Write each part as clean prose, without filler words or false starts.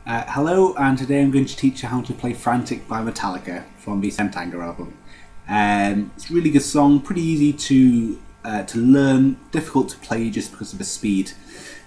Hello, and today I'm going to teach you how to play Frantic by Metallica from the Frantic album. It's a really good song, pretty easy to learn, difficult to play just because of the speed.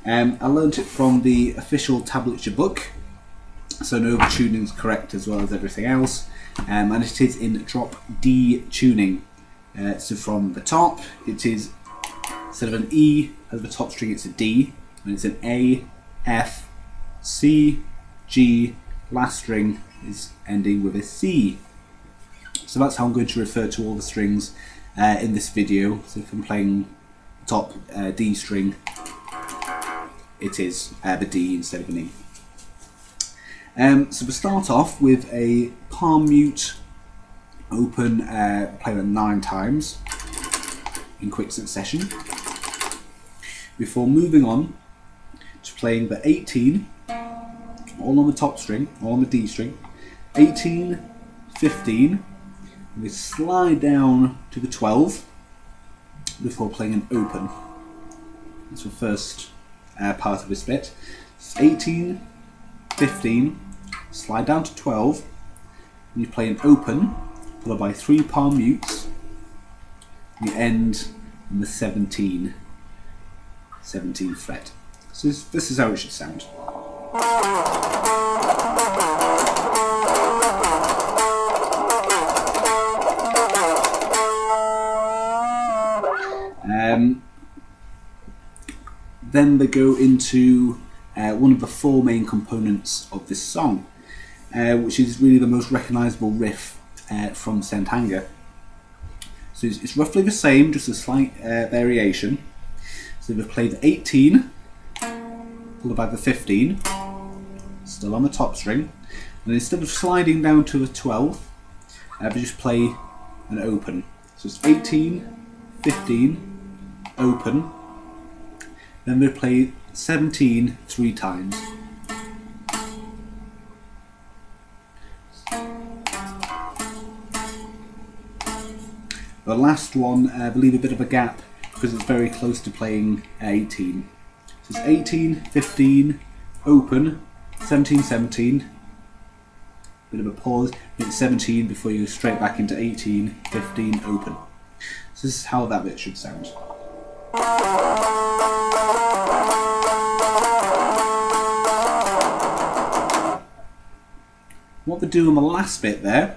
I learnt it from the official tablature book, so no tuning is correct as well as everything else, and it is in drop D tuning. So from the top, it is, instead of an E as the top string, it's a D, and it's an A, F, C, G, last string is ending with a C. So that's how I'm going to refer to all the strings in this video. So if I'm playing top D string, it is the D instead of an E. So we start off with a palm mute open, play that 9 times in quick succession, before moving on to playing the 18, all on the top string, all on the D string, 18, 15, and we slide down to the 12 before playing an open. That's the first part of this bit. It's 18, 15, slide down to 12, and you play an open, followed by 3 palm mutes, and you end on the 17th fret. So this is how it should sound. Then they go into one of the 4 main components of this song, which is really the most recognisable riff from Frantic. So it's roughly the same, just a slight variation. So we've played the 18, followed by the 15, still on the top string, and instead of sliding down to the 12th, we just play an open. So it's 18, 15, open, then we play 17 3 times. The last one, I believe a bit of a gap because it's very close to playing 18. So it's 18, 15, open, 17, 17, bit of a pause, it's 17 before you go straight back into 18, 15, open. So this is how that bit should sound. What we do on the last bit there,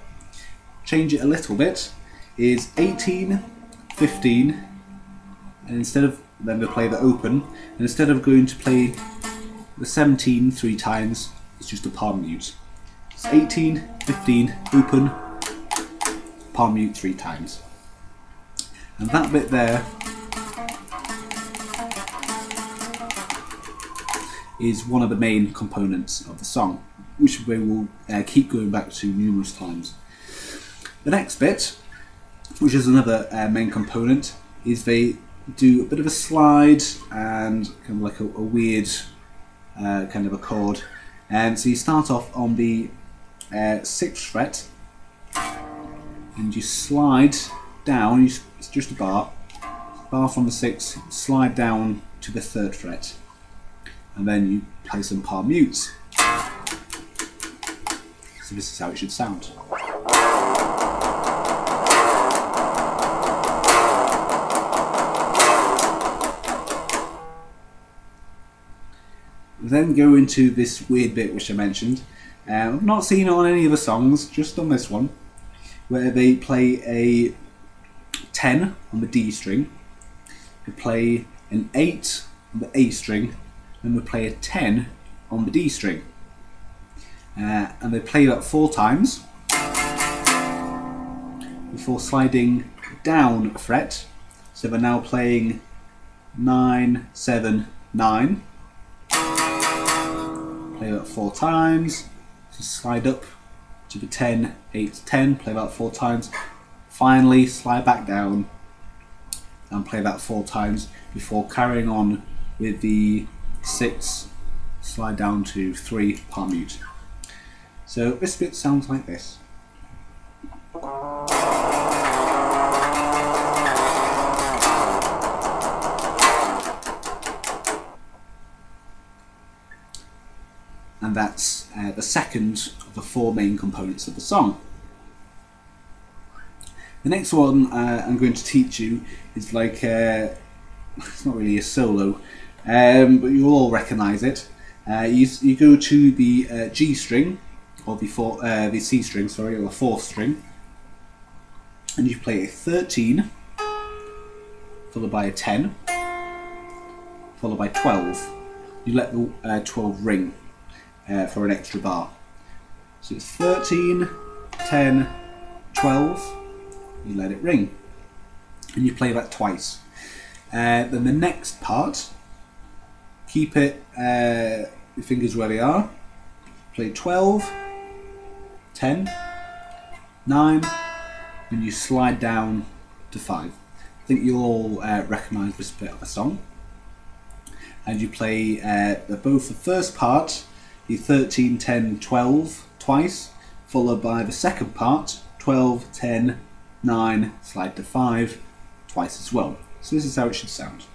change it a little bit, is 18, 15, and instead of, then we play the open, and instead of going to play the 17 3 times, it's just a palm mute. It's 18, 15, open, palm mute 3 times. And that bit there is one of the main components of the song, which we will keep going back to numerous times. The next bit, which is another main component, is they do a bit of a slide and kind of like a weird kind of a chord. And so you start off on the 6th fret, and you slide down, it's just a bar from the 6th, slide down to the 3rd fret, and then you play some palm mutes. So this is how it should sound. Then go into this weird bit which I mentioned. I've not seen it on any of the songs, just on this one, where they play a 10 on the D string, they play an 8 on the A string, and we play a 10 on the D string. And they play that 4 times before sliding down a fret. So we're now playing 9, 7, 9. Play that 4 times, so slide up to the 10, 8, 10, play that 4 times, finally slide back down and play that 4 times before carrying on with the 6, slide down to 3, palm mute. So this bit sounds like this. and that's the second of the 4 main components of the song. The next one I'm going to teach you is like, it's not really a solo, but you'll all recognise it. You go to the G string, or the C string, sorry, or the 4th string, and you play a 13, followed by a 10, followed by 12. You let the 12 ring for an extra bar. So it's 13, 10, 12, you let it ring, and you play that twice. Then the next part, keep it, your fingers where they are, play 12, 10, 9, and you slide down to 5. I think you'll all recognise this bit of a song. And you play both the first part, the 13, 10, 12 twice, followed by the second part, 12, 10, 9, slide to 5 twice as well. So this is how it should sound.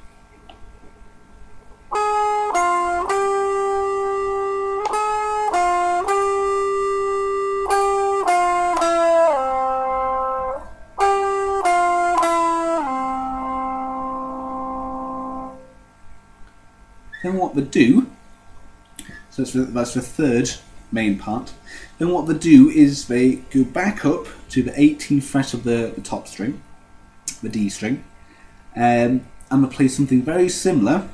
Then what they do, so that's the third main part, then what they do is they go back up to the 18th fret of the top string, the D string, and they play something very similar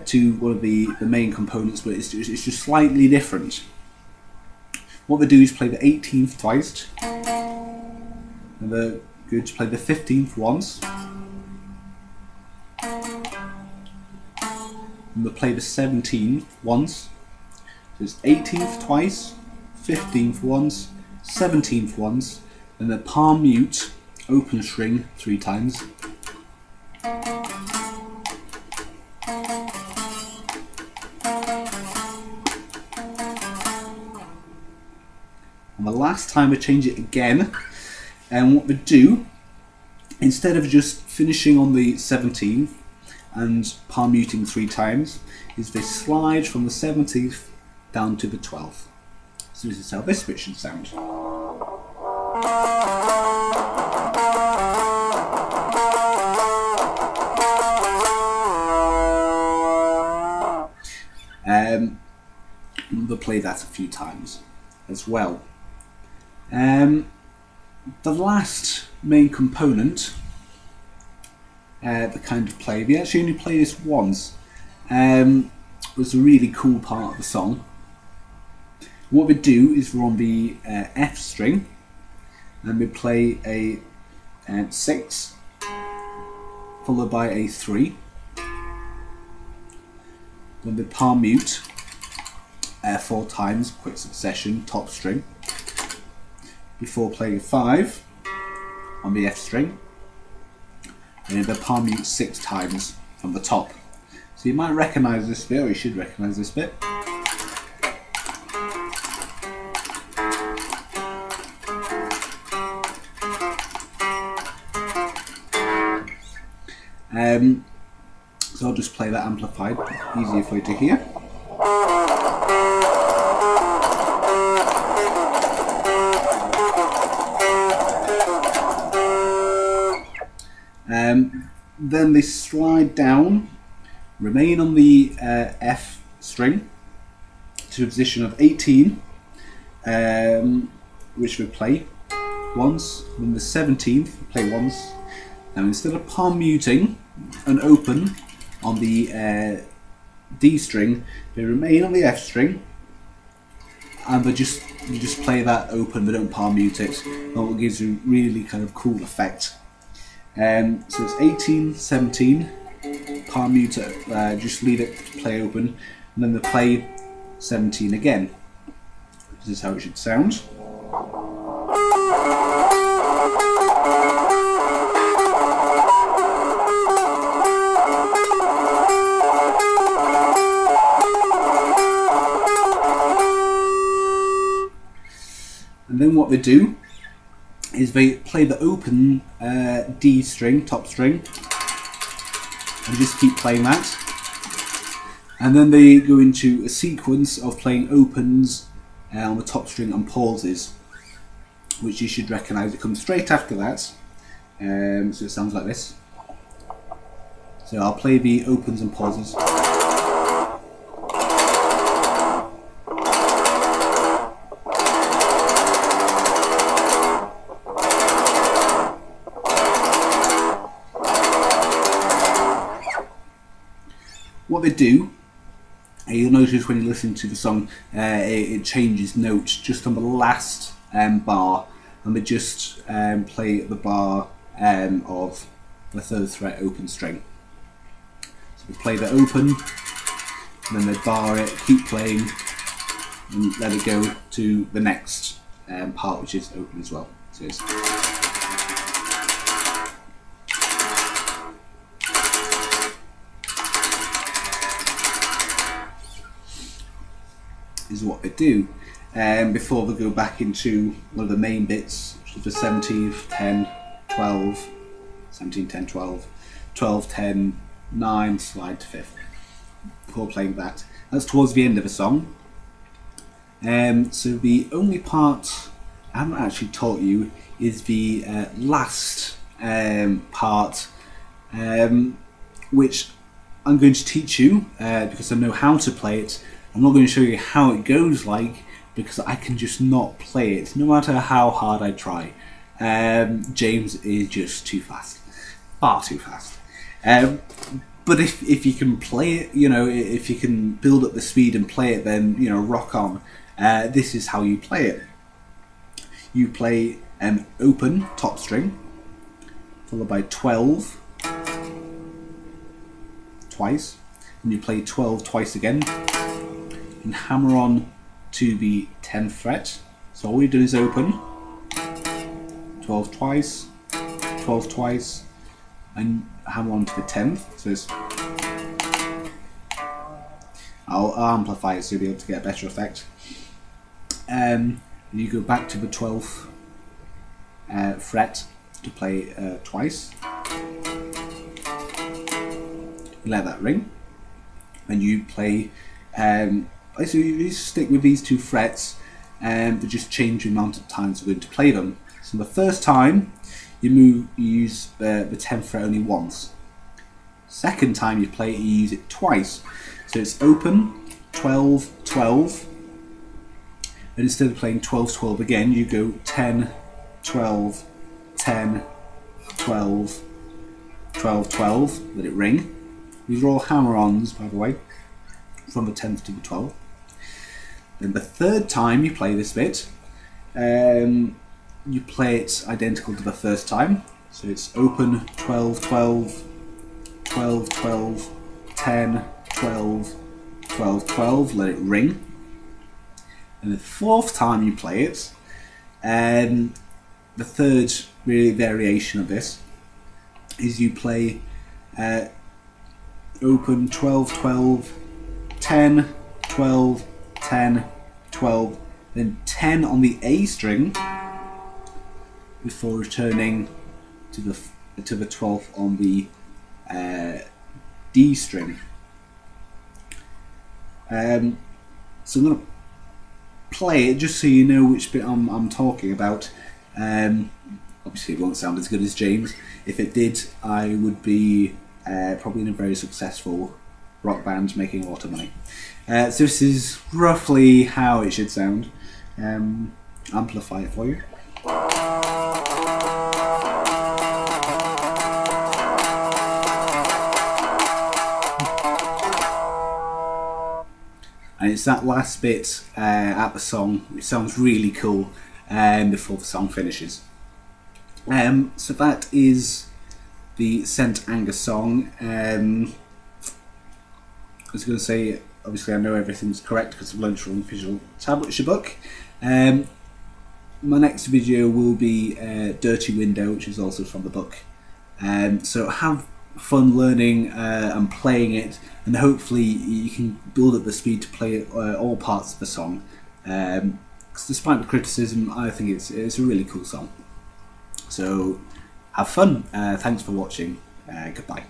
to one of the main components, but it's just slightly different. What they do is play the 18th twice, and they're going to play the 15th once, and we'll play the 17th once. So it's 18th twice, 15th once, 17th once, and the palm mute open string 3 times. And the last time we change it again, and what we do, instead of just finishing on the 17th and palm muting 3 times, is they slide from the 17th down to the 12th. So this is how this bit should sound. We'll play that a few times as well. The last main component, the kind of play, we actually only play this once. Was a really cool part of the song. What we do is we're on the F string, and we play a 6, followed by a 3, then the palm mute 4 times, quick succession, top string, before playing a 5 on the F string, and then the palm mute 6 times from the top. So you might recognise this bit, or you should recognise this bit. So I'll just play that amplified, easier for you to hear. Then they slide down, remain on the F string to a position of 18, which we play once, then the 17th we play once. Now instead of palm muting and open on the D string, they remain on the F string, and you just play that open, they don't palm mute it, and it gives you a really kind of cool effect. So it's 18, 17, palm mute it, just leave it play open, and then they play 17 again. This is how it should sound. And then what they do is they play the open D string, top string, and just keep playing that. And then they go into a sequence of playing opens on the top string and pauses, which you should recognise. It comes straight after that, so it sounds like this. So I'll play the opens and pauses. What they do, you'll notice when you listen to the song, it changes notes just on the last bar, and they just play the bar of the 3rd fret open string. So they play the open, and then they bar it, keep playing, and let it go to the next part, which is open as well. So it's is what they do before they go back into one of the main bits, which is the 17th, 10, 12, 17, 10, 12, 12, 10, 9, slide to 5th, before playing that. That's towards the end of the song. So the only part I haven't actually taught you is the last part, which I'm going to teach you because I know how to play it. I'm not going to show you how it goes like, because I can just not play it, no matter how hard I try. James is just too fast, far too fast. But if you can play it, you know, if you can build up the speed and play it, then, you know, rock on. This is how you play it. You play open top string, followed by 12 twice, and you play 12 twice again, and hammer on to the 10th fret. So all you do is open, 12 twice, 12 twice, and hammer on to the 10th. So it's, I'll amplify it so you'll be able to get a better effect. And you go back to the 12th fret to play twice. Let that ring, and you play. So you just stick with these 2 frets, but just change the amount of times you're going to play them. So the first time you use the 10th fret only once. Second time you play it, you use it twice. So it's open 12 12, and instead of playing 12 12 again, you go 10 12 10 12 12 12. Let it ring. These are all hammer-ons, by the way, from the 10th to the 12th. Then the third time you play this bit, you play it identical to the first time. So it's open 12 12 12 12 10 12 12 12. Let it ring. And the fourth time you play it, the third really variation of this is you play open 12 12 10 12 10 12, then 10 on the A string before returning to the 12th on the D string. So I'm going to play it just so you know which bit I'm talking about. Obviously it won't sound as good as James. If it did, I would be probably in a very successful rock band making a lot of money. So this is roughly how it should sound. Amplify it for you. And it's that last bit at the song which sounds really cool before the song finishes. So that is the St. Anger song. I was going to say, obviously I know everything's correct because I've learned from Visual Tablature book. My next video will be Dirty Window, which is also from the book. So have fun learning and playing it, and hopefully you can build up the speed to play all parts of the song. Because despite the criticism, I think it's a really cool song. So have fun. Thanks for watching. Goodbye.